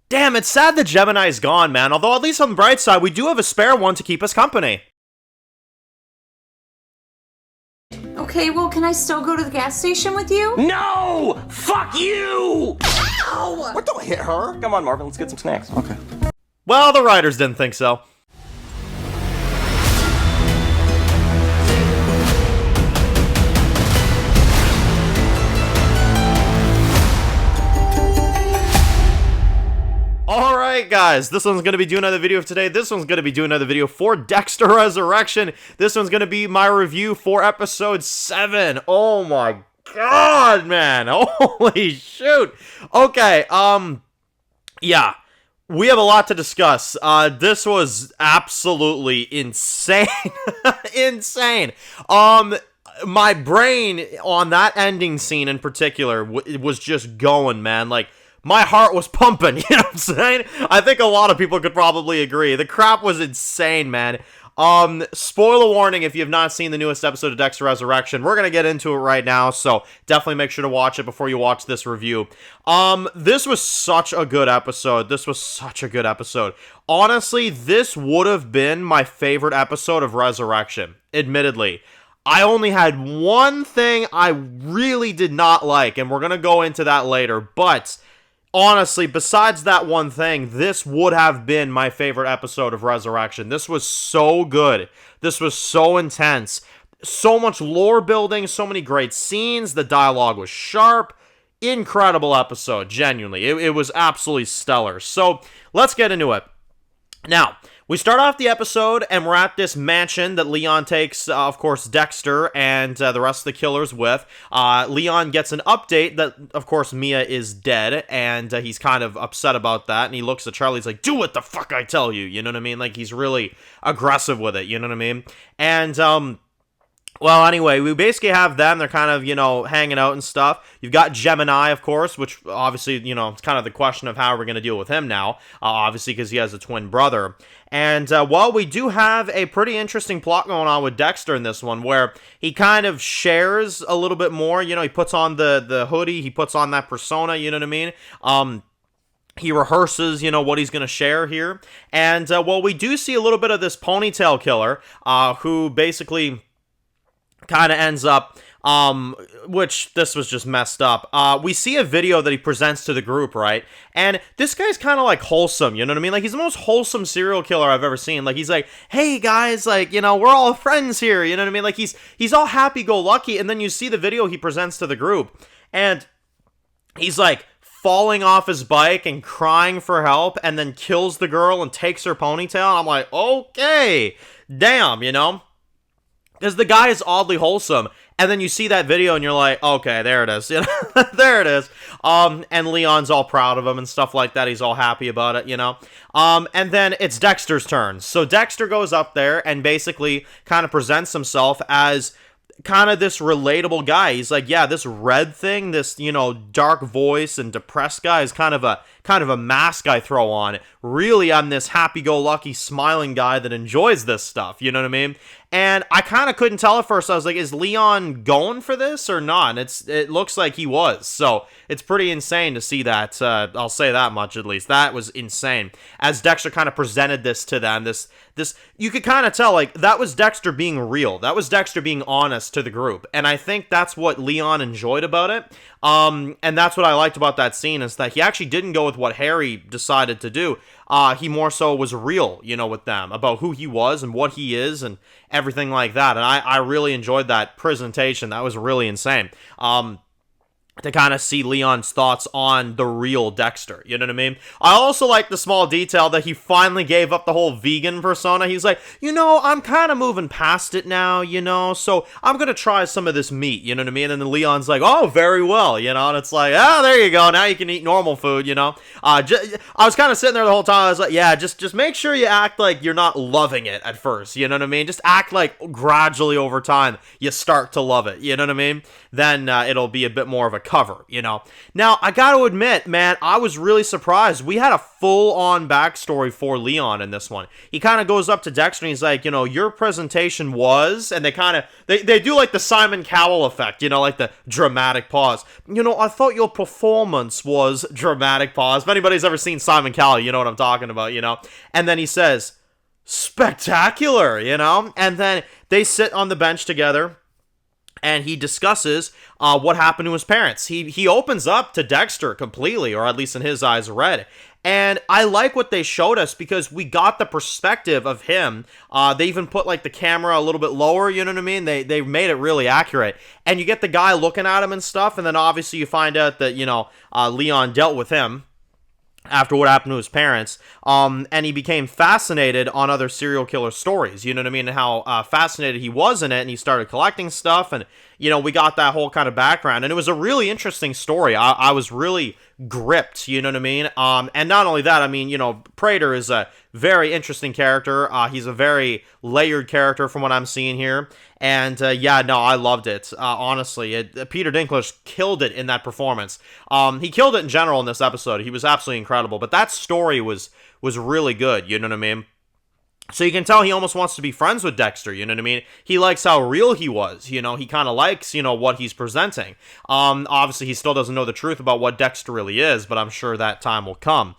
Damn, it's sad that Gemini's gone, man. Although, at least on the bright side, we do have a spare one to keep us company. Okay, well, can I still go to the gas station with you? No! Fuck you! Ow! What, don't hit her? Come on, Marvin, let's get some snacks. Okay. Well, the writers didn't think so. Alright guys, this one's going to be doing another video for today. This one's going to be doing another video for Dexter Resurrection. This one's going to be my review for episode 7. Oh my god, man. Holy shoot. Okay, yeah. We have a lot to discuss. This was absolutely insane. Insane. My brain on that ending scene in particular was just going, man. Like, my heart was pumping, you know what I'm saying? I think a lot of people could probably agree. The crap was insane, man. Spoiler warning if you have not seen the newest episode of Dexter Resurrection. We're gonna get into it right now, so definitely make sure to watch it before you watch this review. This was such a good episode. This was such a good episode. Honestly, this would have been my favorite episode of Resurrection, admittedly. I only had one thing I really did not like, and we're gonna go into that later, but honestly, besides that one thing, this would have been my favorite episode of Resurrection. This was so good. This was so intense. So much lore building, so many great scenes. The dialogue was sharp. Incredible episode, genuinely. It was absolutely stellar. So, let's get into it. Now, we start off the episode, and we're at this mansion that Leon takes, of course, Dexter and the rest of the killers with. Leon gets an update that, of course, Mia is dead, and he's kind of upset about that, and he looks at Charlie, he's like, do what the fuck I tell you, you know what I mean? Like, he's really aggressive with it, you know what I mean? And, well, anyway, we basically have them. They're kind of, you know, hanging out and stuff. You've got Gemini, of course, which obviously, you know, it's kind of the question of how we're going to deal with him now, obviously, because he has a twin brother. And, well, we do have a pretty interesting plot going on with Dexter in this one, where he kind of shares a little bit more. You know, he puts on the hoodie, he puts on that persona, you know what I mean? He rehearses, you know, what he's going to share here. And, well, we do see a little bit of this ponytail killer, who basically kind of ends up, which this was just messed up. We see a video that he presents to the group, right? And this guy's kind of like wholesome, you know what I mean? Like, he's the most wholesome serial killer I've ever seen. Like, he's like, hey guys, like, you know, we're all friends here, you know what I mean? Like, he's all happy-go-lucky, and then you see the video he presents to the group, and he's like falling off his bike and crying for help, and then kills the girl and takes her ponytail, and I'm like, okay, damn, you know? Because the guy is oddly wholesome, and then you see that video and you're like, okay, there it is, you know, there it is, and Leon's all proud of him and stuff like that, he's all happy about it, you know, and then it's Dexter's turn. So Dexter goes up there and basically kind of presents himself as kind of this relatable guy. He's like, yeah, this red thing, this, you know, dark voice and depressed guy is kind of a mask I throw on. Really, I'm this happy-go-lucky, smiling guy that enjoys this stuff, you know what I mean? And I kind of couldn't tell at first. I was like, is Leon going for this or not? And it looks like he was. So it's pretty insane to see that. I'll say that much at least. That was insane. As Dexter kind of presented this to them, this you could kind of tell, like, that was Dexter being real. That was Dexter being honest to the group. And I think that's what Leon enjoyed about it. And that's what I liked about that scene, is that he actually didn't go with what Harry decided to do. He more so was real, you know, with them, about who he was and what he is and everything like that. And I really enjoyed that presentation. That was really insane. To kind of see Leon's thoughts on the real Dexter, you know what I mean? I also like the small detail that he finally gave up the whole vegan persona. He's like, you know, I'm kind of moving past it now, you know, so I'm gonna try some of this meat, you know what I mean? And then Leon's like, oh, very well, you know, and it's like, ah, there you go, now you can eat normal food, you know? I was kind of sitting there the whole time, I was like, yeah, just make sure you act like you're not loving it at first, you know what I mean? Just act like gradually over time you start to love it, you know what I mean? Then it'll be a bit more of a cover, you know. Now, I gotta admit, man, I was really surprised. We had a full-on backstory for Leon in this one. He kind of goes up to Dexter and he's like, you know, your presentation was, and they do like the Simon Cowell effect, you know, like the dramatic pause. You know, I thought your performance was dramatic pause. If anybody's ever seen Simon Cowell, you know what I'm talking about, you know. And then he says, spectacular, you know. And then they sit on the bench together, and he discusses what happened to his parents. He opens up to Dexter completely, or at least in his eyes, red. And I like what they showed us because we got the perspective of him. They even put like the camera a little bit lower, you know what I mean? They made it really accurate. And you get the guy looking at him and stuff, and then obviously you find out that, you know, Leon dealt with him after what happened to his parents, and he became fascinated on other serial killer stories, you know what I mean, and how fascinated he was in it, and he started collecting stuff, and, you know, we got that whole kind of background, and it was a really interesting story. I was really gripped, you know what I mean, and not only that, I mean, you know, Prater is a very interesting character. He's a very layered character from what I'm seeing here, and yeah, no, I loved it. Honestly, Peter Dinklage killed it in that performance. He killed it in general in this episode. He was absolutely incredible, but that story was really good, you know what I mean? So you can tell he almost wants to be friends with Dexter, you know what I mean? He likes how real he was, you know, he kind of likes, you know, what he's presenting. Obviously, he still doesn't know the truth about what Dexter really is, but I'm sure that time will come.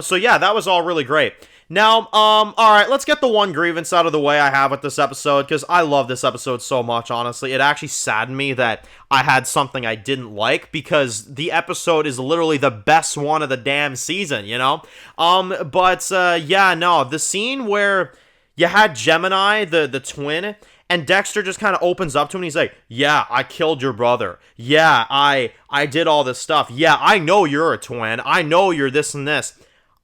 So yeah, that was all really great. Now, alright, let's get the one grievance out of the way I have with this episode, because I love this episode so much, honestly. It actually saddened me that I had something I didn't like, because the episode is literally the best one of the damn season, you know? Yeah, no, the scene where you had Gemini, the twin, and Dexter just kind of opens up to him and he's like, yeah, I killed your brother. Yeah, I did all this stuff. Yeah, I know you're a twin. I know you're this and this.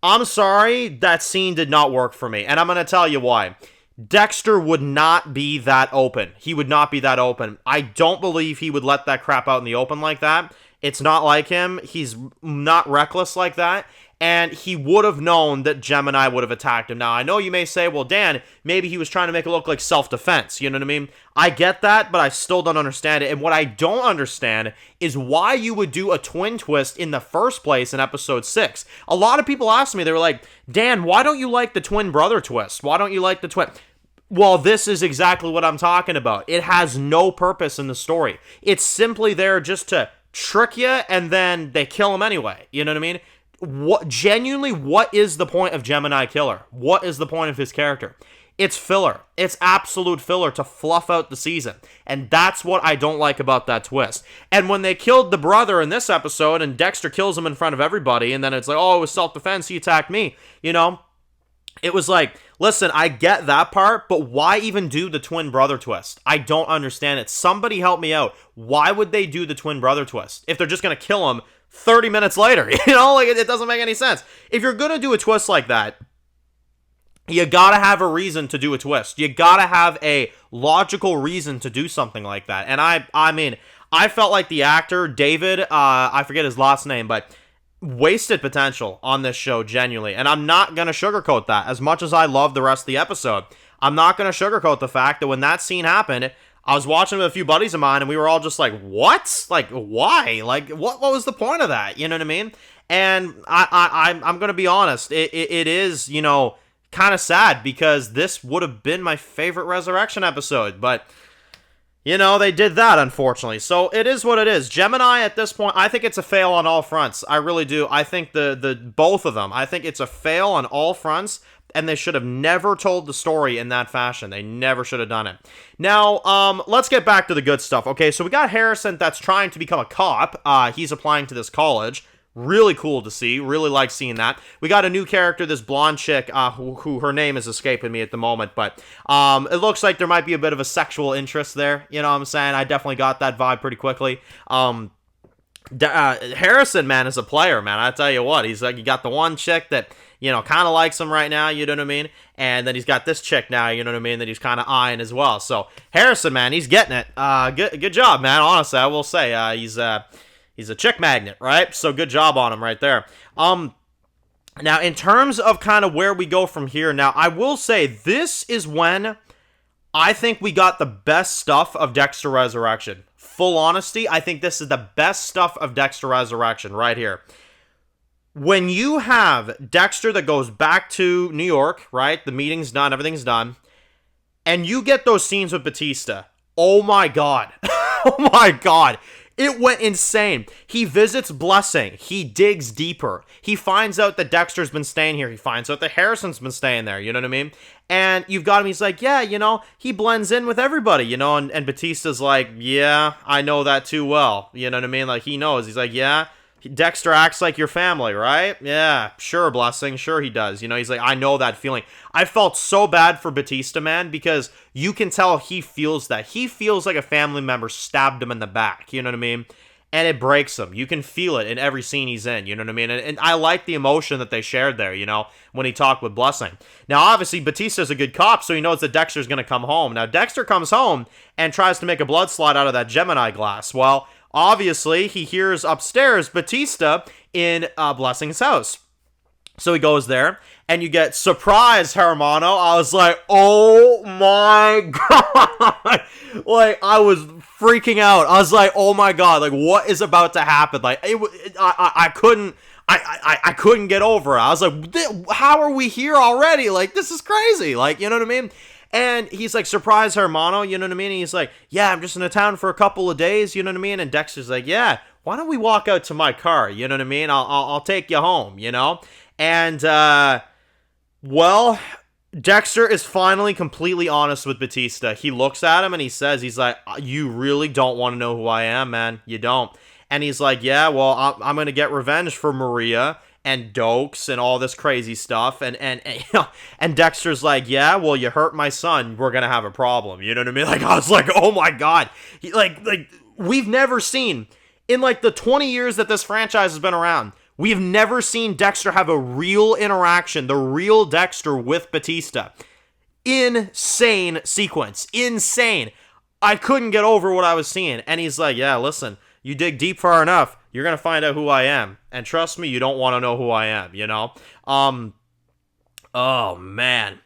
I'm sorry, that scene did not work for me, and I'm going to tell you why. Dexter would not be that open. He would not be that open. I don't believe he would let that crap out in the open like that. It's not like him. He's not reckless like that. And he would have known that Gemini would have attacked him. Now, I know you may say, well, Dan, maybe he was trying to make it look like self-defense. You know what I mean? I get that, but I still don't understand it. And what I don't understand is why you would do a twin twist in the first place in episode 6. A lot of people asked me, they were like, Dan, why don't you like the twin brother twist? Why don't you like the twin... Well, this is exactly what I'm talking about. It has no purpose in the story. It's simply there just to trick you, and then they kill him anyway. You know what I mean? What is the point of Gemini Killer? What is the point of his character? It's filler. It's absolute filler to fluff out the season. And that's what I don't like about that twist. And when they killed the brother in this episode, and Dexter kills him in front of everybody, and then it's like, oh, it was self-defense, he attacked me, you know? It was like, listen, I get that part, but why even do the twin brother twist? I don't understand it. Somebody help me out. Why would they do the twin brother twist if they're just going to kill him 30 minutes later? You know, like, it doesn't make any sense. If you're going to do a twist like that, you gotta have a reason to do a twist. You gotta have a logical reason to do something like that. And I mean, I felt like the actor, David, I forget his last name, but wasted potential on this show, genuinely. And I'm not going to sugarcoat that. As much as I love the rest of the episode, I'm not going to sugarcoat the fact that when that scene happened, I was watching with a few buddies of mine, and we were all just like, what? Like, why? Like, what was the point of that? You know what I mean? And I'm going to be honest. It is, you know, kind of sad, because this would have been my favorite Resurrection episode, but... you know, they did that, unfortunately. So, it is what it is. Gemini, at this point, I think it's a fail on all fronts. I really do. I think the both of them, I think it's a fail on all fronts, and they should have never told the story in that fashion. They never should have done it. Now, let's get back to the good stuff. Okay, so we got Harrison that's trying to become a cop. He's applying to this college. Really cool to see. Really like seeing that. We got a new character, this blonde chick, who her name is escaping me at the moment, but it looks like there might be a bit of a sexual interest there. You know what I'm saying? I definitely got that vibe pretty quickly. Harrison, man, is a player, man. I tell you what, he's like, you got the one chick that, you know, kind of likes him right now, you know what I mean? And then he's got this chick now, you know what I mean, that he's kind of eyeing as well. So, Harrison, man, he's getting it. Good job, man. Honestly, I will say, he's a chick magnet, right? So good job on him right there. Now, in terms of kind of where we go from here, now, I will say this is when I think we got the best stuff of Dexter Resurrection. full honesty, I think this is the best stuff of Dexter Resurrection right here. When you have Dexter that goes back to New York, right? The meeting's done, everything's done. And you get those scenes with Batista. Oh my God. Oh my God. It went insane. He visits Blessing. He digs deeper. He finds out that Dexter's been staying here. He finds out that Harrison's been staying there. You know what I mean? And you've got him. He's like, yeah, you know, he blends in with everybody, you know? And Batista's like, yeah, I know that too well. You know what I mean? Like, he knows. He's like, yeah, Dexter acts like your family, right? Yeah, sure, Blessing. Sure he does. You know, he's like, I know that feeling. I felt so bad for Batista, man, because you can tell he feels that. He feels like a family member stabbed him in the back. You know what I mean? And it breaks him. You can feel it in every scene he's in. You know what I mean? And I like the emotion that they shared there, you know, when he talked with Blessing. Now, obviously, Batista's a good cop, so he knows that Dexter's going to come home. Now, Dexter comes home and tries to make a blood slide out of that Gemini glass. Well, obviously, he hears upstairs Batista in Blessing's house. So he goes there, and you get surprise, Hermano. I was like, oh my God. Like, I was freaking out. I was like, oh my God, like, what is about to happen? Like, I couldn't get over it. I was like, how are we here already? Like, this is crazy. Like, you know what I mean? And he's like, surprise, Hermano, you know what I mean? And he's like, yeah, I'm just in a town for a couple of days, you know what I mean? And Dexter's like, yeah, why don't we walk out to my car, you know what I mean? I'll take you home, you know? And, well, Dexter is finally completely honest with Batista. He looks at him and he says, he's like, you really don't want to know who I am, man. You don't. And he's like, yeah, well, I'm going to get revenge for Maria and Dokes and all this crazy stuff. And you know, and Dexter's like, yeah, well, you hurt my son. We're going to have a problem. You know what I mean? Like, I was like, oh my God. Like, we've never seen, in like the 20 years that this franchise has been around, we've never seen Dexter have a real interaction, the real Dexter with Batista. Insane sequence. Insane. I couldn't get over what I was seeing. And he's like, yeah, listen, you dig deep far enough, you're going to find out who I am. And trust me, you don't want to know who I am, you know? Oh, man.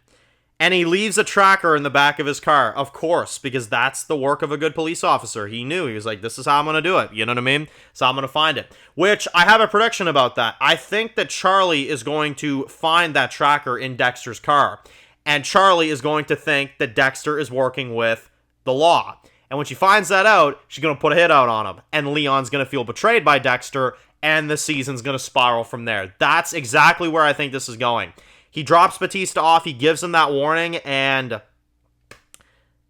And he leaves a tracker in the back of his car, of course, because that's the work of a good police officer. He knew. He was like, this is how I'm going to do it. You know what I mean? So I'm going to find it. Which, I have a prediction about that. I think that Charlie is going to find that tracker in Dexter's car. And Charlie is going to think that Dexter is working with the law. And when she finds that out, she's going to put a hit out on him. And Leon's going to feel betrayed by Dexter, and the season's going to spiral from there. That's exactly where I think this is going. He drops Batista off, he gives him that warning, and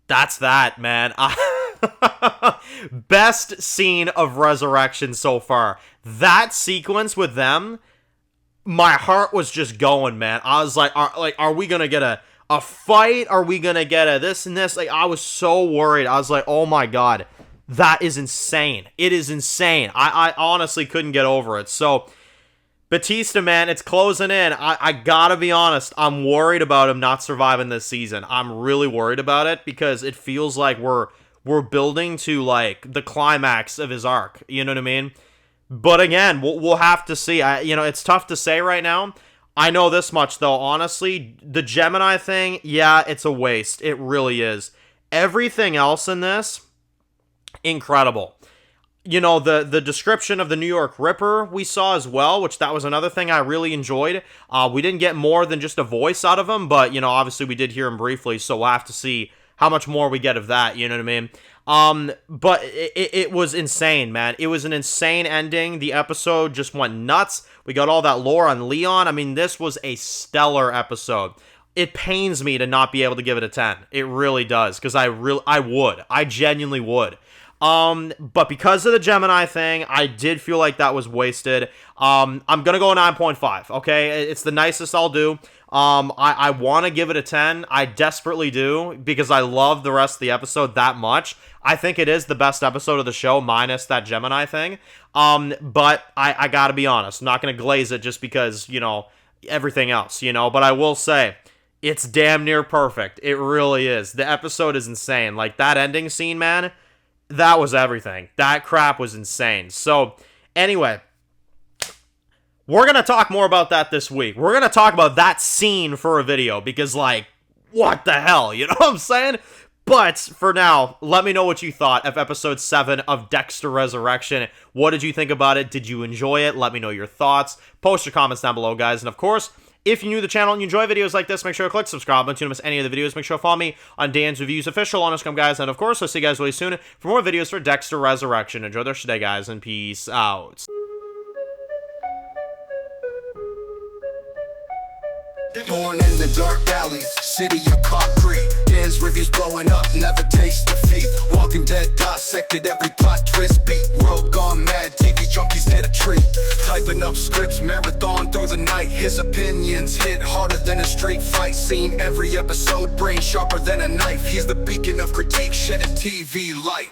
that's that, man. Best scene of Resurrection so far. That sequence with them, my heart was just going, man. I was like, are we going to get a fight? Are we going to get a this and this? Like, I was so worried. I was like, oh my God, that is insane. It is insane. I honestly couldn't get over it. So, Batista, man, it's closing in. I gotta be honest, I'm worried about him not surviving this season. I'm really worried about it because it feels like we're building to, like, the climax of his arc. You know what I mean? But again, we'll have to see. You know, it's tough to say right now. I know this much, though. Honestly, the Gemini thing, yeah, it's a waste. It really is. Everything else in this, incredible. You know, the description of the New York Ripper we saw as well, which that was another thing I really enjoyed. We didn't get more than just a voice out of him, but, you know, obviously we did hear him briefly, so we'll have to see how much more we get of that, you know what I mean? But it was insane, man. It was an insane ending. The episode just went nuts. We got all that lore on Leon. I mean, this was a stellar episode. It pains me to not be able to give it a 10. It really does, because I genuinely would. But because of the Gemini thing, I did feel like that was wasted. I'm gonna go a 9.5, okay? It's the nicest I'll do. I want to give it a 10. I desperately do, because I love the rest of the episode that much. I think it is the best episode of the show, minus that Gemini thing. But I gotta be honest, I'm not gonna glaze it just because, you know, everything else, you know? But I will say, it's damn near perfect. It really is. The episode is insane. Like, that ending scene, man, that was everything. That crap was insane. So, anyway, we're going to talk more about that this week. We're going to talk about that scene for a video because, like, what the hell? You know what I'm saying? But for now, let me know what you thought of episode 7 of Dexter Resurrection. What did you think about it? Did you enjoy it? Let me know your thoughts. Post your comments down below, guys. And of course, if you're new to the channel and you enjoy videos like this, make sure to click subscribe button to miss any of the videos. Make sure to follow me on Dan's Reviews Official on Instagram, guys. And of course, I'll see you guys really soon for more videos for Dexter Resurrection. Enjoy the rest of your day, guys, and peace out. Born in the dark alleys, city of concrete. Dan's reviews blowing up, never taste defeat. Walking Dead dissected every plot twist beat. World gone mad, TV junkies hit a treat. Typing up scripts, marathon through the night. His opinions hit harder than a street fight scene. Every episode, brain sharper than a knife. He's the beacon of critique, shedding TV light.